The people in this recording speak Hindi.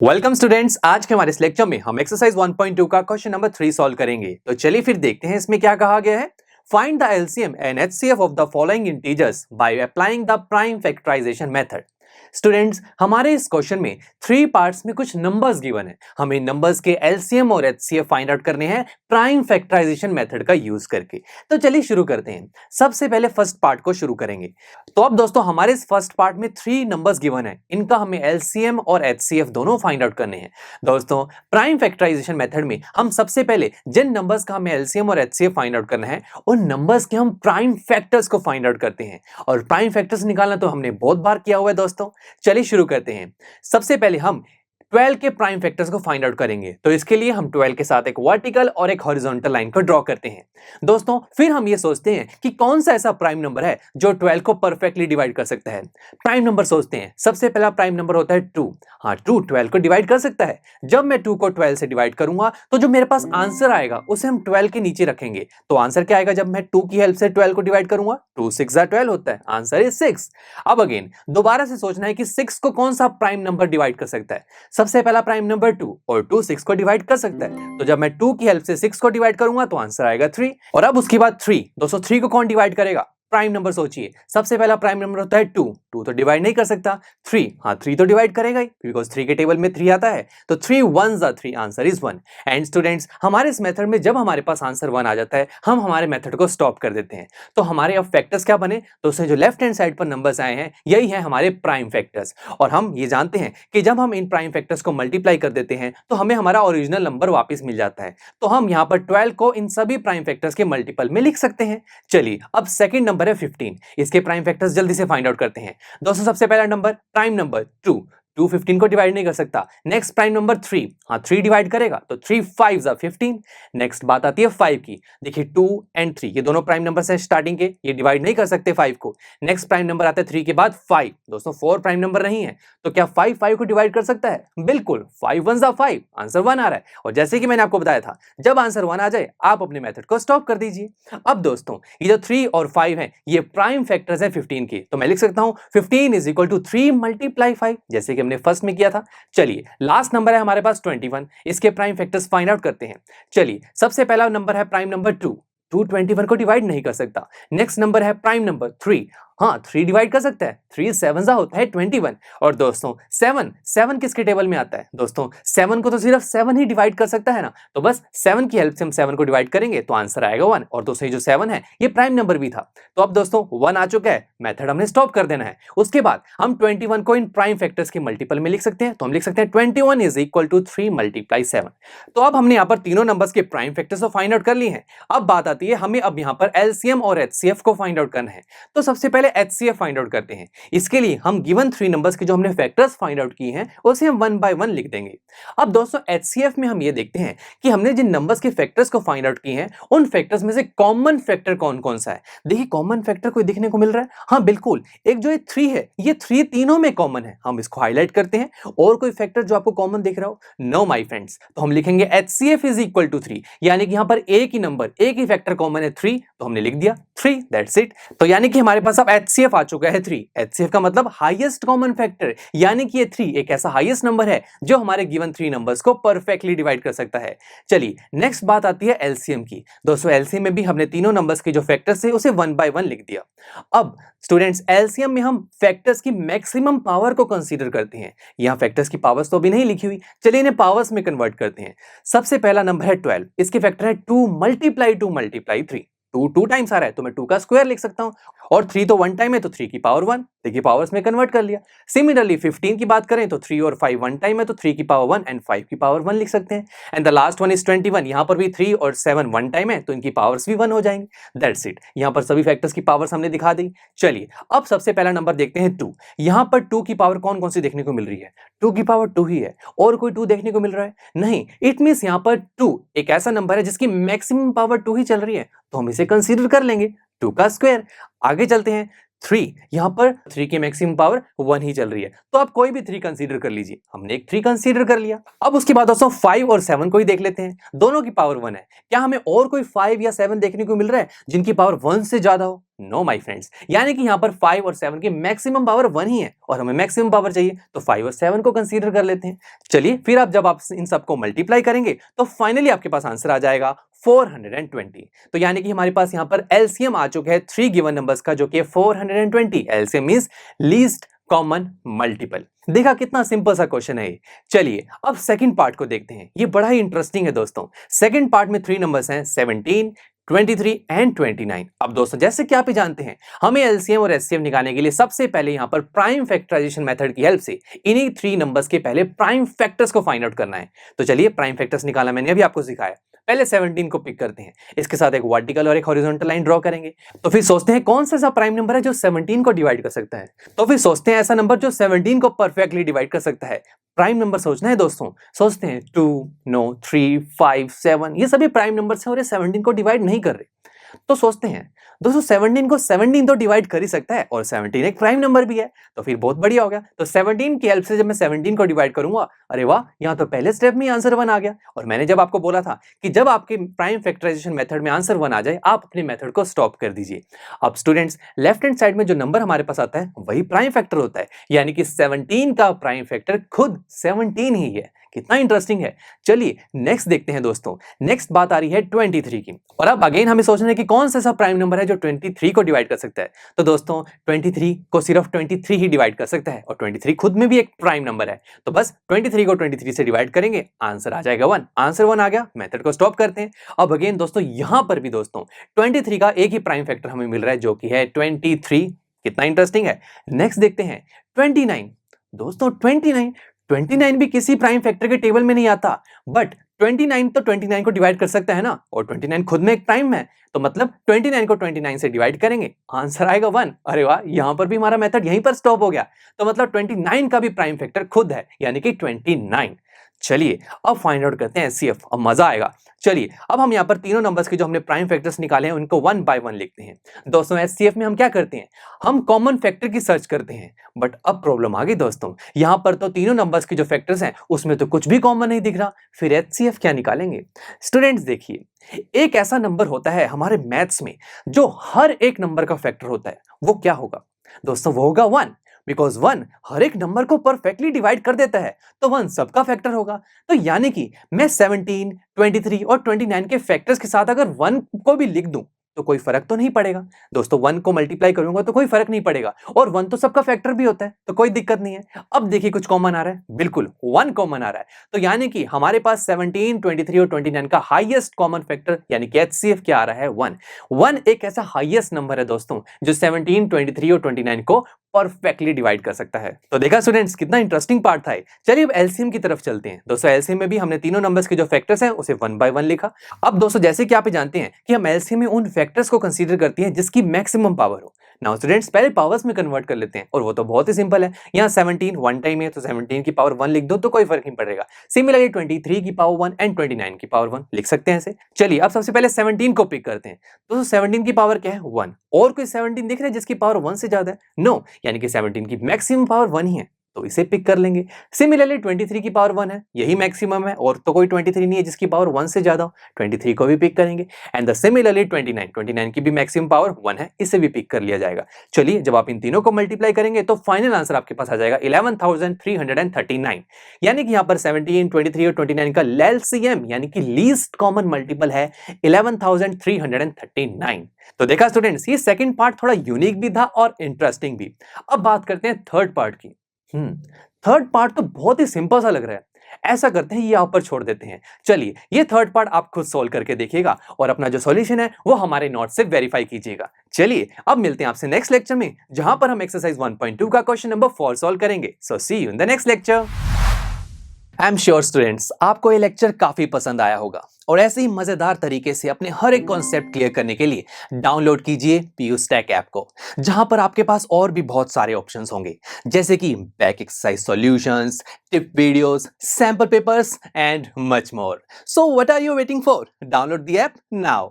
वेलकम स्टूडेंट्स, आज के हमारे इस लेक्चर में हम एक्सरसाइज 1.2 का क्वेश्चन नंबर 3 सॉल्व करेंगे। तो चलिए फिर देखते हैं इसमें क्या कहा गया है। Find the LCM and HCF of the following integers by applying the prime factorisation method. Students, हमारे इस क्वेश्चन में 3 पार्ट्स में कुछ नंबर्स गिवन है। हमें नंबर्स के एलसीएम और एचसीएफ फाइंड आउट करने हैं प्राइम फैक्टराइजेशन मेथड का यूज करके। तो चलिए शुरू करते हैं। सबसे पहले फर्स्ट पार्ट को शुरू करेंगे। तो अब दोस्तों, हमारे इस फर्स्ट पार्ट में 3 नंबर्स गिवन है, इनका हमें एलसीएम और एचसीएफ दोनों फाइंड आउट करने हैं। दोस्तों, प्राइम फैक्टराइजेशन मेथड में हम सबसे पहले जिन नंबर्स का हमें एलसीएम और एचसीएफ फाइंड आउट करना है, उन नंबर्स के हम प्राइम फैक्टर्स को फाइंड आउट करते हैं। और प्राइम फैक्टर्स निकालना तो हमने बहुत बार किया हुआ है दोस्तों। चलिए शुरू करते हैं। सबसे पहले हम 12 के प्राइम फैक्टर्स को फाइंड आउट करेंगे। तो इसके लिए हम 12 के साथ एक वर्टिकल और एक हॉरिजॉन्टल लाइन को ड्रॉ करते हैं। दोस्तों, फिर हम ये सोचते हैं कि कौन सा ऐसा प्राइम नंबर है जो 12 को परफेक्टली डिवाइड कर सकता है। प्राइम नंबर सोचते हैं। सबसे पहला प्राइम नंबर होता है 2। हाँ, 2 12 को डिवाइड कर सकता है। जब मैं 2 को 12 से डिवाइड करूंगा तो जो मेरे पास आंसर आएगा उसे हम 12 के नीचे रखेंगे। तो आंसर क्या आएगा जब मैं 2 की हेल्प से 12 को डिवाइड करूंगा? 2 6 12 होता है। Answer is 6। अब अगेन दोबारा से सोचना है कि 6 को कौन सा प्राइम नंबर डिवाइड कर सकता है। सबसे पहला प्राइम नंबर 2, और 2 6 को डिवाइड कर सकता है। तो जब मैं 2 की हेल्प से 6 को डिवाइड करूंगा तो आंसर आएगा 3। और अब उसके बाद 3। दोस्तों, 3 को कौन डिवाइड करेगा? प्राइम नंबर सोचिए। सबसे पहला प्राइम नंबर होता है 2। 2 तो डिवाइड नहीं कर सकता। 3, हाँ 3 तो डिवाइड करेगा ही, बिकॉज 3 के टेबल में 3 आता है। तो 3 1s are 3, answer is 1। And students, हमारे इस मेथड में जब हमारे पास आंसर 1 आ जाता है, हम हमारे मेथड को स्टॉप कर देते हैं। तो हमारे अब फैक्टर्स क्या बने? तो उसमें जो लेफ्ट हैंड साइड पर नंबर्स आए हैं, यही है हमारे प्राइम फैक्टर्स। और हम ये जानते हैं कि जब हम इन प्राइम फैक्टर्स को मल्टीप्लाई कर देते हैं तो हमें हमारा ओरिजिनल नंबर वापस मिल जाता है। तो हम यहाँ पर 12 को इन सभी प्राइम फैक्टर्स के मल्टीपल में लिख सकते हैं। चलिए, अब सेकंड नंबर है 15। इसके प्राइम फैक्टर्स जल्दी से फाइंड आउट करते हैं। दोस्तों, सबसे पहला नंबर प्राइम नंबर 2। 2 15 को डिवाइड नहीं कर सकता। नेक्स्ट प्राइम नंबर 3, हाँ 3 डिवाइड करेगा, तो 3 5s are 15। नेक्स्ट बात आती है 5 की। देखिए 2 एंड 3 ये दोनों प्राइम नंबर है स्टार्टिंग के, ये डिवाइड नहीं कर सकते 5 को। नेक्स्ट प्राइम नंबर आता है 3 के बाद 5। दोस्तों, 4 प्राइम नंबर नहीं है, तो क्या 5 5 को डिवाइड कर सकता है? बिल्कुल, 5 1s are 5, आंसर 1 आ रहा है। और जैसे कि मैंने आपको बताया था, जब आंसर 1 आ जाए आप अपने मेथड को स्टॉप कर दीजिए। अब दोस्तों, ये जो 3 और 5 है, ये प्राइम फैक्टर्स है 15 के। तो मैं लिख सकता हूं 15 इज इक्वल टू 3 मल्टीप्लाई 5, जैसे कि हमने फर्स्ट में किया था। चलिए, लास्ट नंबर है हमारे पास 21। इसके प्राइम फैक्टर्स फाइंड आउट करते हैं। चलिए, सबसे पहला नंबर है प्राइम नंबर 2। 2 21 को डिवाइड नहीं कर सकता। नेक्स्ट नंबर है प्राइम नंबर 3। हाँ 3 डिवाइड कर सकता है। 3 7 होता है 21। और दोस्तों 7 किसके टेबल में आता है? दोस्तों 7 को तो सिर्फ 7 ही डिवाइड कर सकता है ना, तो बस 7 की हेल्प से हम 7 को डिवाइड करेंगे तो आंसर आएगा 1। और दोस्तों ये जो 7 है ये प्राइम नंबर भी था। तो अब दोस्तों 1 आ चुका है, मेथड हमने स्टॉप कर देना है। उसके बाद हम 21 को इन प्राइम फैक्टर्स के मल्टीपल में लिख सकते हैं। तो हम लिख सकते हैं 21 इज इक्वल टू 3 मल्टीप्लाई 7। तो अब हमने यहाँ पर तीनों नंबर्स के प्राइम फैक्टर्स को फाइंड आउट कर लिए हैं। अब बात आती है हमें अब यहाँ पर एलसीएम और एचसीएफ को फाइंड आउट करना है। तो सबसे पहले एचसीएफ फाइंड आउट करते हैं। इसके लिए हम गिवन 3 नंबर्स के जो हमने फैक्टर्स फाइंड आउट किए हैं उसे हम 1 बाय 1 लिख देंगे। अब दोस्तों एचसीएफ में हम ये देखते हैं कि हमने जिन नंबर्स के फैक्टर्स को फाइंड आउट किए हैं उन फैक्टर्स में से कॉमन फैक्टर कौन कौन सा है। देखिए, कॉमन फैक्टर कोई दिखने को मिल रहा है? हाँ बिल्कुल, एक जो ये 3 है, ये 3 तीनों में कॉमन है। हम इसको हाईलाइट करते हैं। और कोई फैक्टर जो आपको कॉमन दिख रहा हो? No my friends. तो हम लिखेंगे एचसीएफ इज इक्वल टू 3, यानी कि यहां पर एक ही नंबर, एक ही फैक्टर कॉमन है 3, तो हमने लिख दिया 3, दैट्स इट। तो यानी कि हमारे पास अब एचसीएफ आ चुका है 3। एचसीएफ का मतलब हाईएस्ट कॉमन फैक्टर, यानी कि ये 3 एक ऐसा हाईएस्ट नंबर है जो हमारे गिवन 3 नंबर्स को परफेक्टली डिवाइड कर सकता है। चलिए, नेक्स्ट बात आती है एलसीएम की। दोस्तों एलसीएम में भी हमने तीनों नंबर्स के जो फैक्टर्स है उसे 1 बाय 1 लिख दिया। अब स्टूडेंट्स, एलसीएम में हम फैक्टर्स की मैक्सिमम पावर को कंसीडर करते हैं। यहां फैक्टर्स की पावर्स तो अभी नहीं लिखी हुई, चलिए इन्हें पावर्स में कन्वर्ट करते हैं। सबसे पहला नंबर है 12। इसके फैक्टर है 2 मल्टीप्लाई 2 मल्टीप्लाई 3। 2 2 टाइम्स आ रहा है तो मैं 2 का स्क्वायर लिख सकता हूं। और 3 तो 1 टाइम है तो 3 की पावर 1। देखिए, पावर्स में कन्वर्ट कर लिया। सिमिलरली 15 की बात करें तो 3 और 5 1 टाइम है तो 3 की पावर 1 एंड 5 की पावर 1 लिख सकते हैं। And the last one is 21। यहां पर भी 3 और 7 1 टाइम है तो इनकी पावर्स भी 1 हो जाएंगे। That's it. यहां पर सभी फैक्टर्स की पावर्स हमने दिखा दी। चलिए, अब सबसे पहला नंबर देखते हैं 2। यहां पर 2 की पावर कौन कौन सी देखने को मिल रही है? 2 की पावर 2 ही है। और कोई 2 देखने को मिल रहा है? नहीं। इट मींस यहां पर 2 एक ऐसा नंबर है जिसकी मैक्सिमम पावर 2 ही चल रही है, तो हम इसे कंसीडर कर लेंगे 2 का स्क्वायर। आगे चलते हैं। 3, यहाँ पर 3 की मैक्सिमम पावर 1 ही चल रही है, तो आप कोई भी 3 कंसीडर कर लीजिए। हमने एक 3 कंसीडर कर लिया। अब उसके बाद दोस्तों 5 और 7 को ही देख लेते हैं, दोनों की पावर 1 है। क्या हमें और कोई 5 या 7 देखने को मिल रहा है जिनकी पावर 1 से ज्यादा हो? नो माय फ्रेंड्स, यानी कि यहाँ पर 5 और 7 की मैक्सिमम पावर 1 ही है और हमें मैक्सिमम पावर चाहिए, तो 5 और 7 को कंसीडर कर लेते हैं। चलिए फिर आप जब आप इन सबको मल्टीप्लाई करेंगे तो फाइनली आपके पास आंसर आ जाएगा 420। तो यानी कि हमारे पास यहाँ पर एलसीएम आ चुका है 3 गिवन नंबर्स का, जो कि है 420। LCM means least common multiple. देखा कितना सिंपल सा क्वेश्चन है ये। चलिए अब सेकंड पार्ट को देखते हैं, ये बड़ा ही इंटरेस्टिंग है दोस्तों। सेकंड पार्ट में 3 नंबर्स हैं 17, 23 एंड 29। अब दोस्तों जैसे कि आप ही जानते हैं, हमें एलसीएम और एचसीएफ निकालने के लिए सबसे पहले यहाँ पर प्राइम फैक्टराइजेशन मेथड की हेल्प से इन्हीं 3 नंबर्स के पहले प्राइम फैक्टर्स को फाइंड आउट करना है। तो चलिए प्राइम फैक्टर्स निकालना मैंने अभी आपको सिखाया। पहले 17 को पिक करते हैं, इसके साथ एक वर्टिकल और एक हॉरिजॉन्टल लाइन ड्रॉ करेंगे। तो फिर सोचते हैं कौन सा ऐसा प्राइम नंबर है जो 17 को डिवाइड कर सकता है। तो फिर सोचते हैं ऐसा नंबर जो 17 को परफेक्टली डिवाइड कर सकता है। प्राइम नंबर सोचना है दोस्तों। सोचते हैं 2, नो 3, 5, 7, ये सभी प्राइम नंबर्स हैं और ये 17 को डिवाइड नहीं कर रहे। तो सोचते हैं दोस्तों 17 को 17 तो डिवाइड कर ही सकता है और 17 एक प्राइम नंबर भी है, तो फिर बहुत बढ़िया हो गया। तो 17 की हेल्प से जब मैं 17 को डिवाइड करूंगा, अरे वाह, यहाँ तो पहले स्टेप में आंसर 1 आ गया। और मैंने जब आपको बोला था कि जब आपके प्राइम फैक्टराइजेशन मेथड में आंसर 1 आ जाए, आप अपने मेथड को स्टॉप कर दीजिए। अब स्टूडेंट्स लेफ्ट हैंड साइड में जो नंबर हमारे पास आता है वही प्राइम फैक्टर होता है, यानी कि 17 का प्राइम फैक्टर खुद 17 ही है। कितना इंटरेस्टिंग है। चलिए नेक्स्ट देखते हैं दोस्तों। नेक्स्ट बात आ रही है 23 की, और अब अगेन हमें सोचना है कि कौन सा ऐसा प्राइम नंबर है जो 23 को डिवाइड कर सकता है। तो दोस्तों 23 को सिर्फ 23 ही डिवाइड कर सकता है और 23 खुद में भी एक प्राइम नंबर है। तो बस 23 को 23 से डिवाइड करेंगे, आंसर आ जाएगा 1। आंसर 1 आ गया, मेथड को स्टॉप करते हैं। अब अगेन दोस्तों यहां पर भी दोस्तों 23 का एक ही प्राइम फैक्टर हमें मिल रहा है जो कि है 23। कितना इंटरेस्टिंग है। नेक्स्ट देखते हैं 29। दोस्तों 29 भी किसी प्राइम फैक्टर के टेबल में नहीं आता, बट 29 तो 29 को डिवाइड कर सकता है ना, और 29 खुद में एक प्राइम है, तो मतलब 29 को 29 से डिवाइड करेंगे, आंसर आएगा 1। अरे वाह, यहां पर भी हमारा मेथड यहीं पर स्टॉप हो गया। तो मतलब 29 का भी प्राइम फैक्टर खुद है, यानी कि 29। चलिए अब फाइंड आउट करते हैं एचसीएफ, अब मजा आएगा। चलिए अब हम यहाँ पर तीनों नंबर्स के जो हमने प्राइम फैक्टर्स निकाले हैं उनको 1 बाय 1 लिखते हैं। दोस्तों एचसीएफ में हम क्या करते हैं, हम कॉमन फैक्टर की सर्च करते हैं, बट अब प्रॉब्लम आ गई दोस्तों। यहाँ पर तो तीनों नंबर्स के जो फैक्टर्स हैं उसमें तो कुछ भी कॉमन नहीं दिख रहा, फिर एचसीएफ क्या निकालेंगे। स्टूडेंट्स देखिए, एक ऐसा नंबर होता है हमारे मैथ्स में जो हर एक नंबर का फैक्टर होता है, वो क्या होगा दोस्तों, वो होगा 1। बिकॉज 1 हर एक नंबर को परफेक्टली डिवाइड कर देता है, तो 1 सबका फैक्टर होगा। तो यानी कि मैं 17, 23 और 29 के फैक्टर्स के साथ अगर 1 को भी लिख दूं तो कोई फर्क तो नहीं पड़ेगा दोस्तों। 1 को मल्टीप्लाई करूंगा तो कोई फर्क नहीं पड़ेगा, और 1 तो सबका फैक्टर भी होता है, तो कोई दिक्कत नहीं है। अब देखिए कुछ कॉमन आ रहा है, बिल्कुल 1 कॉमन आ रहा है। तो यानी कि हमारे पास 17, 23 और 29 का हाईएस्ट कॉमन फैक्टर यानी कि एचसीएफ क्या आ रहा है, 1। 1 एक ऐसा हाईएस्ट नंबर है दोस्तों जो 17, 23 और 29 को परफेक्टली डिवाइड कर सकता है। तो देखा स्टूडेंट्स कितना इंटरेस्टिंग पार्ट था। चलिए अब एलसीएम की तरफ चलते हैं। दोस्तों एलसीएम में भी हमने तीनों नंबर्स के जो फैक्टर्स हैं उसे 1 बाय 1 लिखा। अब दोस्तों जैसे कि आप जानते हैं कि हम एलसीएम में उन फैक्टर्स को कंसीडर करते हैं जिसकी मैक्सिमम पावर हो। नाउ स्टूडेंट्स पहले पावर्स में कन्वर्ट कर लेते हैं, और वो तो बहुत ही सिंपल है। यहाँ 17 वन टाइम है तो 17 की पावर 1 लिख दो तो कोई फर्क नहीं पड़ेगा। सिमिलरली 23 की पावर 1 एंड 29 की पावर 1 लिख सकते हैं ऐसे। चलिए अब सबसे पहले 17 को पिक करते हैं। दोस्तों 17 की पावर क्या है, 1। और कोई 17 दिख रहा है जिसकी पावर 1 से ज्यादा है? नो, यानी कि 17 की मैक्सिमम पावर 1 ही है, तो इसे पिक कर लेंगे। सिमिलरली 23 की पावर 1 है, यही मैक्सिमम है, और तो कोई 23 नहीं है जिसकी पावर 1 से ज्यादा हो, 23 को भी पिक करेंगे। एंड द सिमिलरली 29 की भी मैक्सिमम पावर 1 है, इसे भी पिक कर लिया जाएगा। चलिए जब आप इन तीनों को मल्टीप्लाई करेंगे तो फाइनल आंसर आपके पास आ जाएगा 11,339। यानी कि यहाँ पर 17, 23 और 29 का एलसीएम यानी कि लीस्ट कॉमन मल्टीपल है 11,339। तो देखा स्टूडेंट्स, ये सेकंड पार्ट थोड़ा यूनिक भी था और इंटरेस्टिंग भी। अब बात करते हैं थर्ड पार्ट की। थर्ड पार्ट तो बहुत ही सिंपल सा लग रहा है। ऐसा करते हैं, ये आप पर छोड़ देते हैं। चलिए ये थर्ड पार्ट आप खुद सॉल्व करके देखिएगा और अपना जो सॉल्यूशन है वो हमारे नोट से वेरीफाई कीजिएगा। चलिए अब मिलते हैं आपसे नेक्स्ट लेक्चर में, जहां पर हम एक्सरसाइज 1.2 का क्वेश्चन नंबर 4 सॉल्व करेंगे। So see you in the next lecture. I am sure students आपको ये लेक्चर काफी पसंद आया होगा, और ऐसे ही मजेदार तरीके से अपने हर एक कॉन्सेप्ट क्लियर करने के लिए डाउनलोड कीजिए PUSTACK ऐप को, जहां पर आपके पास और भी बहुत सारे ऑप्शंस होंगे, जैसे कि back exercise solutions, tip videos, sample papers and much more. So what are you waiting for? Download the app now.